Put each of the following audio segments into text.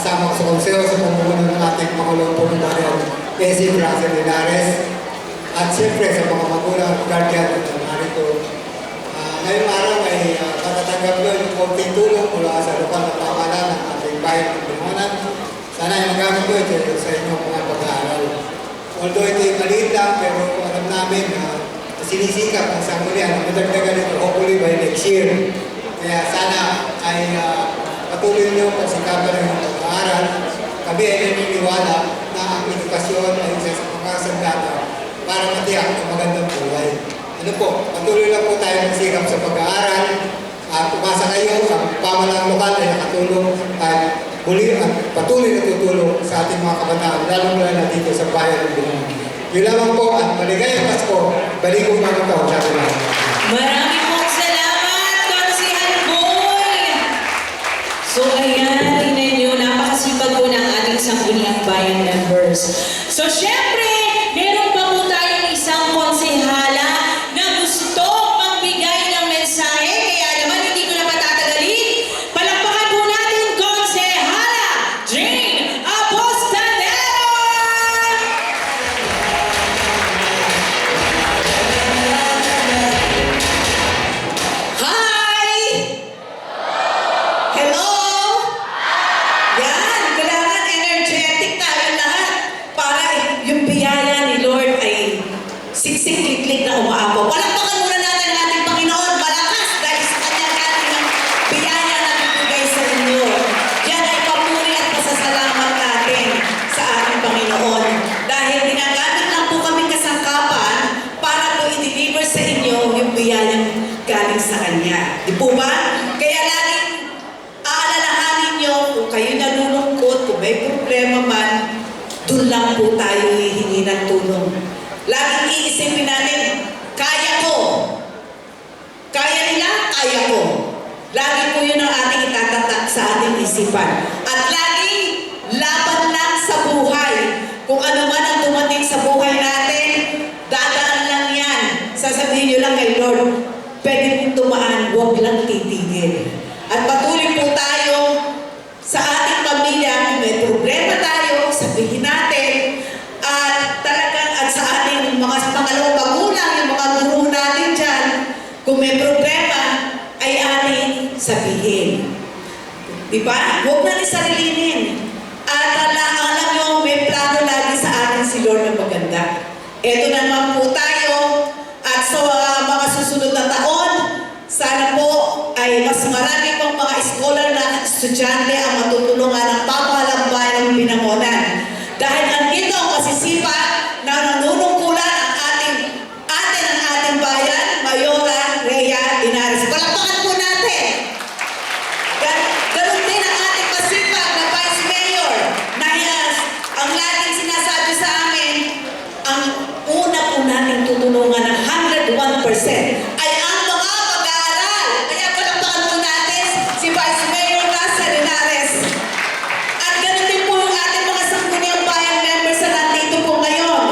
kasama ko sa konseho sa pamumuno ng ating Pangulong Pumularian, Esi Brazil Linares, at siyempre sa mga magulang, guardian at narito. Ngayong araw ay patatanggap ko yung konting tulong mula sa lokal na pamahalaan ng ating bayan ng Binangonan. Sana ay magamit ko ito sa inyong mga pag-aaral. Although ito ay maliit lang, pero alam namin na sinisikap ng sanggunian na madagdagan ito hopefully by next year. Kaya sana ay patuloy niyo pagsikapan ng inyong pag-aaral. Kami ay naniniwala na ang edukasyon ay isa sa mga sandata para matiyak ang magandang buhay. Ano po, patuloy lang po tayo magsikap sa pag-aaral. Umasa kayo, ang pamahalaang lokal ay nakatulong at muli at patuloy na tutulong sa ating mga kabataan, lalo na dito sa bayan ng Binangonan. Yun lamang po at maligayang Pasko, balikong mga taon sa atin. Maraming pong salamat, Konsihan Boy! So ayan, tingnan nyo, napakasipag po ng ating Sangguniang Bayan members. So syempre, meron pa po tayong isang konsehala na gusto magbigay ng mensahe. Kaya naman, hindi ko na patatagalin. Palakpakan po natin, Konsehala Jane Apostolero! Hi! Hello! Yan, kailangan energetic tayo lahat para yung biyaya ni Lord ay siksik-liklik na umaapaw. Palakpakan muna natin ang ating Panginoon, malakas dahil sa kanyang ating biyaya na bibigay sa inyo. Yan ay papuri at pasasalamat natin sa ating Panginoon. Dahil ginagamit lang po kami kasangkapan para po i-deliver sa inyo yung biyayang galing sa Kanya. Di po ba? Kaya laging aalalahanin nyo kung kayo nalulungkot, kung may problema man, doon lang po tayo hihingi ng tulong. Laging iisipin natin, kaya ko. Kaya nila, kaya ko. Lagi po yun ang ating itatatak sa ating isipan. At laging laban lang sa buhay. Kung ano man ang dumating sa buhay natin, dadaan lang yan. Sasabihin nyo lang kay Lord, pwede pong tumaan, huwag lang titigil. At patuloy po tayo sa ating pamilya, kung may problema tayo, sabihin natin, at talagang at sa ating mga pangalawang magulang, yung mga guru natin dyan, kung may problema, ay ating sabihin. Diba? Huwag na isarilinin. At alam nyo, may plano lagi sa atin si Lord na maganda. Ito naman po tayo, at sa mga susunod na taon, sana po ay mas marami pang mga scholar na estudyante ang matutulungan ng pamahalang bayan ng Binangonan. Dahil andito ang masisipag na nanunungkulan ang ating bayan, Mayora Rhea Linares. Palakpakan po natin! Ganun din ang ating masipag na Vice Mayor na ang laging sinasabi sa amin, ang una po natin tutulungan ng 101% ay ang mga pag-aaral. Kaya palakpakan po natin si Vice Mayor Nasa Linares. At ganun din po yung ating mga Sangguniang Bayan members na nandito po ngayon.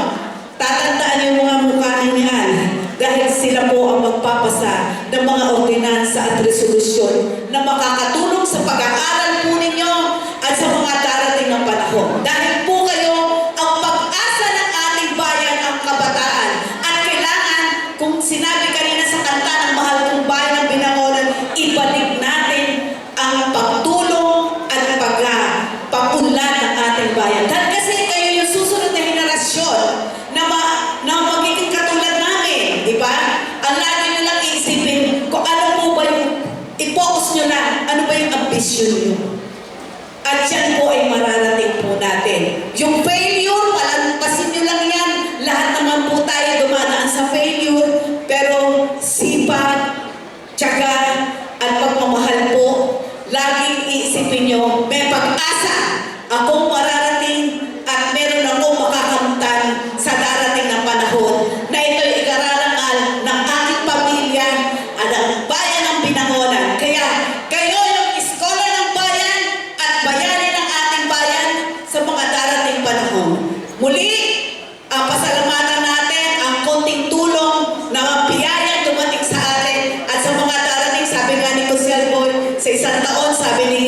Tatandaan yung mga mukha niyan dahil sila po ang magpapasa ng mga ordinansa at resolusyon na makakatulong sa pag-aaral po ninyo at sa mga darating na panahon. Dahil po kayo ang pag-asa ng ating bayan, ang kabataan. At kailangan, kung sinabi kanina sa kanta ng Mahal Kong Bayan ng Binangonan, ibalik natin ang pagtulong at pag-unlad ng ating bayan. Dahil kasi kayo yung susunod na henerasyon na magiging katulad namin, di ba? Ang lagi nyo lang iisipin kung ano po ba yung i-focus nyo na, ano ba yung ambisyon nyo. At yan po ay mararating po natin. Yung failure, palampasin nyo lang yan. Lahat naman po tayo dumadaan sa failure, pero sipag, tiyaga, at pagmamahal po, laging iisipin nyo, may pag-asa. Akong mararating at meron akong makakamtan sa darating na panahon na ito'y ikararangal ng aking pamilya at ang bayan ng Binangonan. Kaya kayo yung scholar ng bayan at bayani ng ating bayan sa mga darating panahon. Muli, pasalamatan natin ang konting tulong na biyayang dumating sa atin at sa mga darating, sabi nga ni Consiel Boy, sa isang taon, sabi ni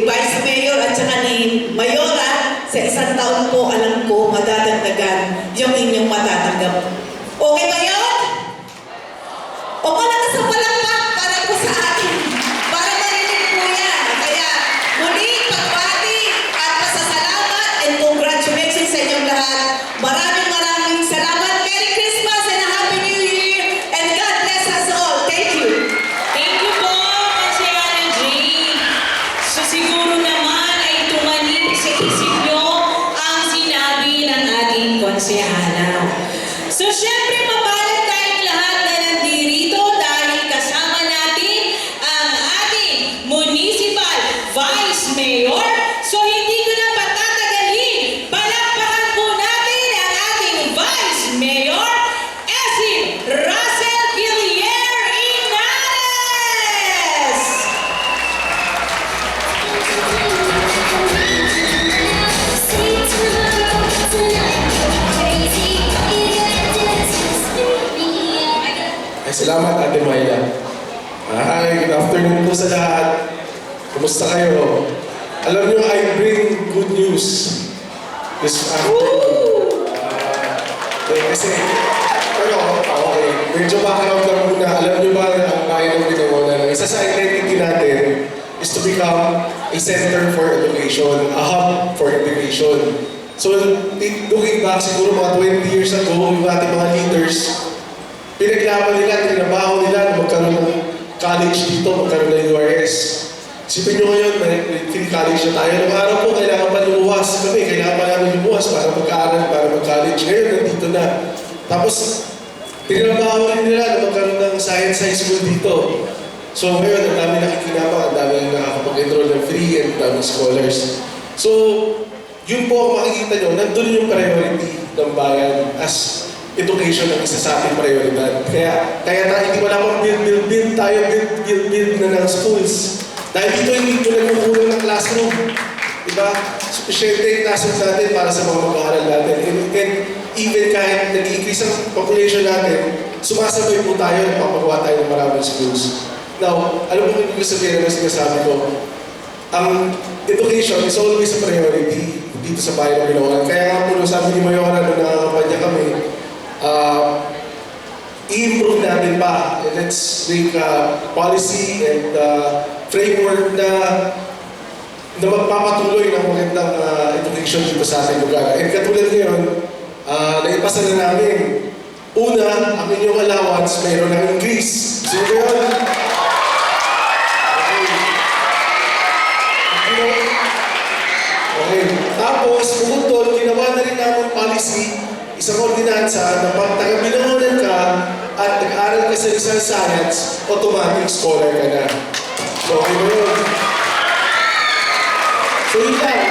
Vice Mayor at saka ni Mayora, sa isang taon po, alam ko, madadagdagan yung inyong matatanggap. Okay ba yun? O malakas sa palakpak para po sa atin. Para marinig po yan. Kaya muli, pagbati at pasasalamat and congratulations sa inyong lahat. Maraming salamat. Merry Christmas and a Happy New Year. And God bless us all. Thank you. Thank you po, Konsehal Jane. So siguro naman ay tumanim sa isip nyo ang sinabi ng ating konsehala. So syempre mapalad tayong lahat na nandirito dahil kasama natin ang ating Municipal Vice Mayor. So hindi ko na patatagalin. Palakpakan po natin ang ating Vice Mayor, Essie Russell Guillier Inares! Ay, salamat Ate Mayla. Hi, good afternoon po sa lahat. Kumusta kayo? Alam niyo, I bring good news this afternoon. Kasi, pero, okay, medyo background lang muna. Alam niyo ba na ang bayan ng Binangonan, isa sa identity natin is to become a center for education, a hub for education. So, looking back, siguro mga 20 years ago, yung ating mga leaders, pinaglaban nila, tinabaho nila na magkaroon ng college dito, magkaroon ng URS. Isipin nyo ngayon, may free college na tayo. Nung araw po, kailangan pa lumuwas kami, kailangan pa namin lumuwas para mag-aaral, para mag-college. Ngayon, nandito na. Tapos, tinabaho rin nila na magkaroon ng science high school dito. So ngayon, ang dami nakikinabang, ang dami nakakapag-enroll ng free and daming scholars. So, yun po ang makikita nyo, nandun yung priority ng bayan as education ang isa sa ating prioridad. Kaya hindi wala pang build tayo, build na ng schools. Dahil dito hindi ko nagkukulang ng classroom. Diba? Sufficiente yung classroom natin para sa mga mag-aaral natin. And even kahit nag-increase ang population natin, sumasabay po tayo at papagawa tayo ng maraming schools. Now, alam mo kung ibig sabihin na sinasabi ko, ang education is always a priority dito sa bayan ng Binangonan. Kaya nga po, sabi ni Mayora nung nakakampanya kami, i-improve natin pa. And let's make a policy and framework na magpapatuloy ng magandang education dito sa ating lugar. And katulad ngayon, naipasa na namin, una, ang inyong allowance mayroon ng increase. So yun, okay. Tapos, bukod doon, ginawa na rin namin policy, isang ordinansa na pag taga-Binangonan ka at nag-aaral ka sa Rizal Science, automatic scholar ka na. So, okay ba yun? So, yun lang.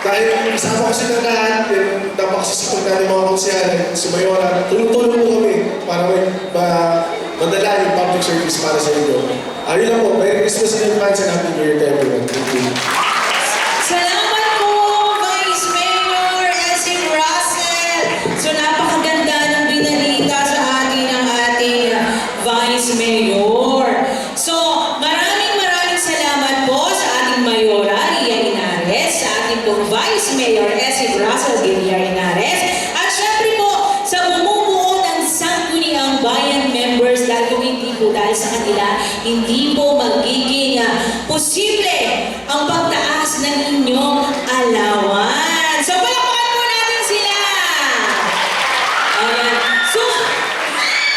Dahil kasama ko silang lahat, napakasisipag natin mga konsehalan, si Mayora, tulong-tulong po kami para madala yung public service para sa inyo. Ayun lang po, Merry Christmas in advance and Happy New Year to everyone. Thank you. Salamat po, Vice Mayor Essie Russell. So napakaganda ng binalita sa atin ng ating Vice Mayor. So maraming salamat po sa ating Mayora, Ria Inares, sa ating pong Vice Mayor Essie Russell Guillier Inares, at syempre po sa bumubuo ng Sangguniang Bayan members dahil kung hindi po dahil sa kanila, hindi po magiging posible ang pagtaas ng inyong allowance. So, palakpakan po natin sila! Ayan. So,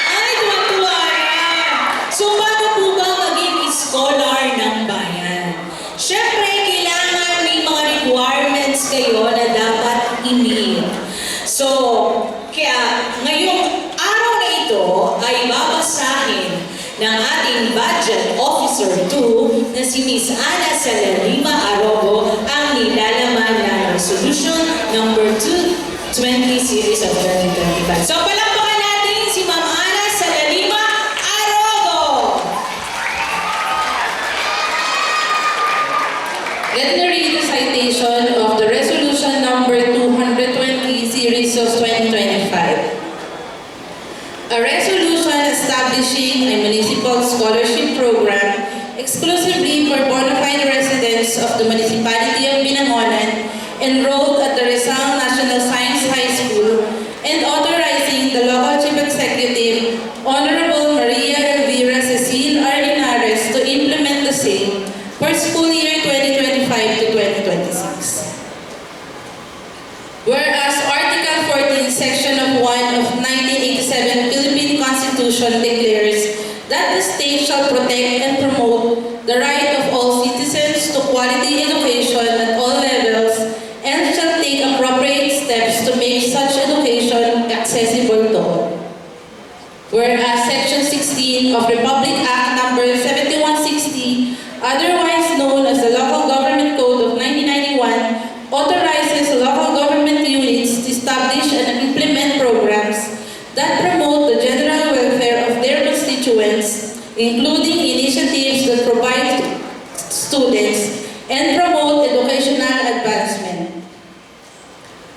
ay, tuwa-tuwa yan. So, paano po ba maging scholar ng bayan? Siyempre, kailangan may mga requirements kayo na dapat i-meet. So, kaya ngayong araw na ito ay babasahin ng ating Budget Officer 2 na si Ms. Ana Salalima Arogo ang nilalaman ng Resolution number 220 Series of 2025. So palakpakan natin si Ma'am Ana Salalima Arogo! Let me read the citation of the Resolution number 220 Series of 2025. A resolution establishing a municipal scholarship program exclusively for bona fide residents students of the Municipality of Binangonan enrolled at the Rizal National Science High School and authorizing the local chief executive, Honorable Maria Elvira Cecile R. Linares, to implement the same for school year 2025 to 2026. Whereas Article 14, Section of 1 of 1987 Philippine Constitution declares that the state shall protect and promote the right of all citizens to quality education at all levels and shall take appropriate steps to make such education accessible to all. Whereas Section 16 of Republic Act Number 7160, otherwise known as the Local Government Code of 1991, authorizes local government units to establish and implement programs that promote the general welfare of their constituents, including initiatives that provide students and promote educational advancement.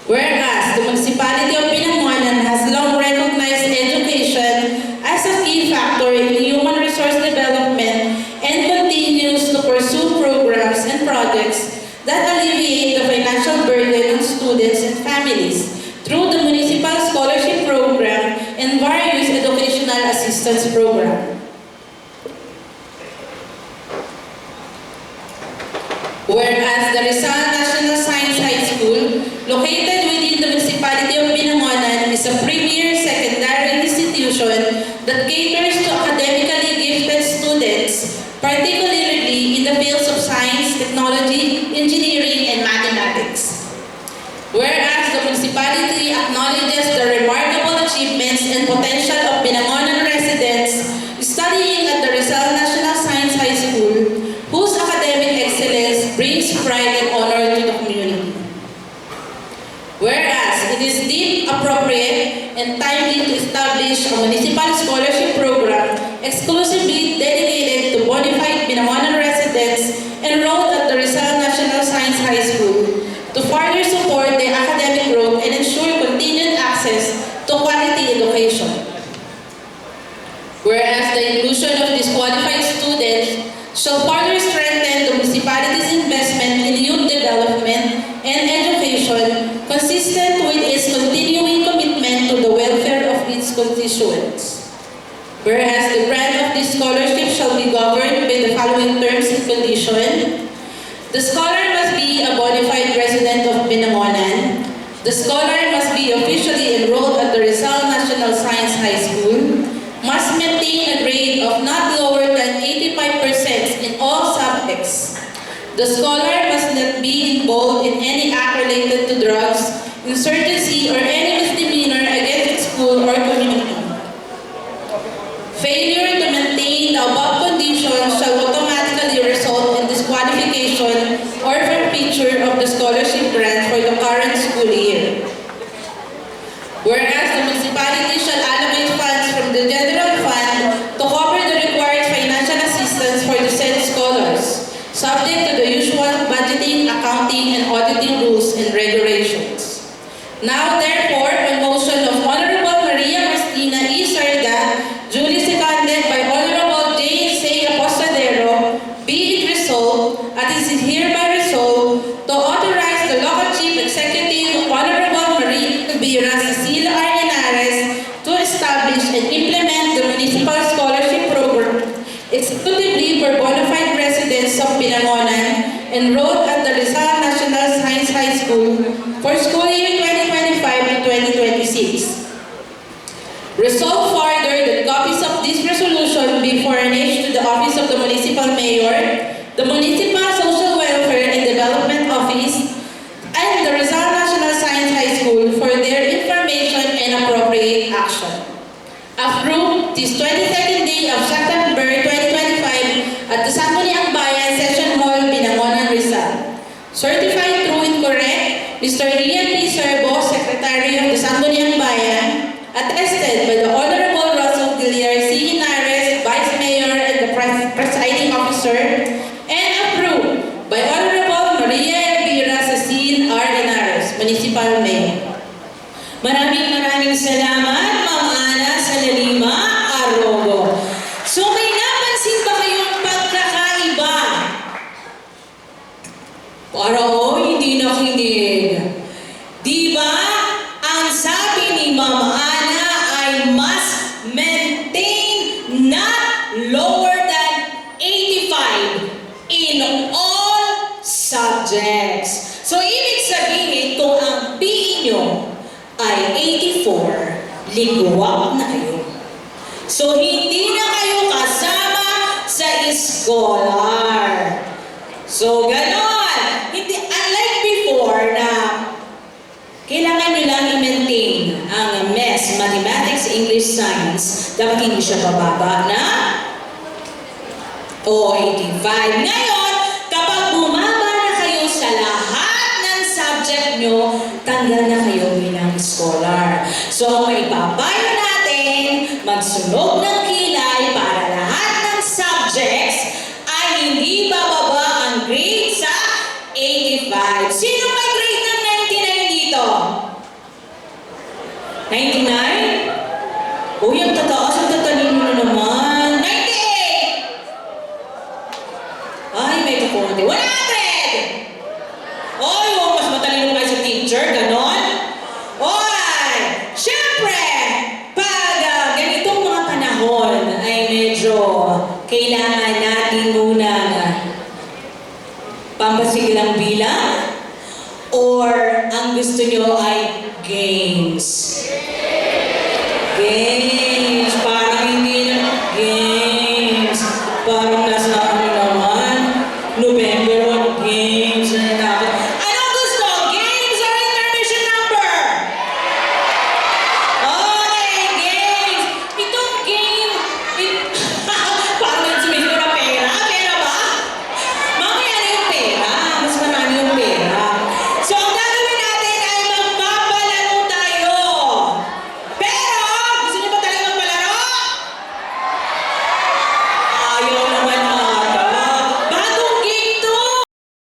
Whereas the Municipality of Binangonan has long recognized education as a key factor in human resource development and continues to pursue programs and projects that alleviate the financial burden on students and families through the Municipal Scholarship Program and various educational assistance programs. Whereas the Rizal National Science High School, located within the Municipality of Binangonan, is a premier secondary institution that caters to academically gifted students, particularly in the fields of science, technology, engineering, and mathematics. Whereas the municipality acknowledges the remarkable achievements and potential of Binangonan residents studying at the Rizal National Science High School, whose academic excellence brings pride and honor to the community. Whereas it is deemed appropriate and timely to establish a municipal scholarship program exclusively dedicated to bona fide Binangonan residents enrolled at the Rizal National Science High School to further support their academic growth and ensure continued access to quality education. Whereas the inclusion of disqualified students shall further strengthen the municipality's investment in youth development and education consistent with its continuing commitment to the welfare of its constituents. Whereas the grant of this scholarship shall be governed by the following terms and conditions. The scholar must be a bona fide resident of Binangonan. The scholar must be officially enrolled at the Rizal National Science High School, must maintain a grade of not lower than 85% in all subjects. The scholar must not be involved in any act related to drugs, insurgency, or any misdemeanor against its school or community. Failure to maintain the above conditions shall automatically result in disqualification or forfeiture of the scholarship grant for the current school year. Whereas the municipality shall allocate funds from the general fund to cover the required financial assistance for the said scholars, subject to the usual budgeting, accounting, and auditing rules and regulations. Now, therefore, on motion of Honorable Maria Cristina E. Sarda, duly seconded by Honorable James A. Apostadero, be it resolved, and it is hereby resolved, to authorize the local chief executive, Honorable Maria Elvira Cecile R. Linares, to establish and implement the municipal scholarship program exclusively for bona fide residents of Binangonan enrolled at the Rizal National Science High School for school year 2025 to 2026. Resolve further that copies of this resolution be furnished to the Office of the Municipal Mayor, the Municipal Social Welfare and Development Office, and the Rizal National Science High School for their information and appropriate action. Approved this 22nd day of September 2025 at the Sangguniang Bayan Session Hall, Binangonan, Rizal. Certified true and correct, Mr. Ian P. Serbo, Secretary of the Sangguniang Bayan, attested by the Honorable Russell Villar C. Linares, Vice Mayor and the Presiding Officer, and approved by Honorable Maria Elvira Cecile R. Linares, Municipal Mayor. Maraming salamat, Ma'am Ana Salalima Arogo. So may napansin ba kayong pagkakaiba Para hindi nakinig. Di ba? Ang sabi ni Ma'am Ana ay must maintain not lower than 85 in all subjects. So, ibig sabihin, kung ang PE nyo ay 84, ligwak na kayo. So, hindi na kayo kasama sa scholar. So, ganon. Hindi, unlike before na kailangan nyo lang i-maintain ang MES, Mathematics, English, Science, dapat hindi siya bababa na 85. Ngayon, kapag bumaba na kayo sa lahat ng subject nyo, tanggal na kayo bilang scholar. So, may papayo natin, magsunog ng kilay para lahat ng subjects ay hindi bababa ang grade sa 85. Sino may grade ng 99 dito? 99? Uy, ang tataas, ang tatalino na naman. 98! Ay, may kapunti. 100! Oy, mas matalino kayo sa teacher, ganon? Oy! Siyempre, pag ganitong mga panahon ay medyo kailangan natin munang pampasiglang bilang or ang gusto nyo ay games? Games!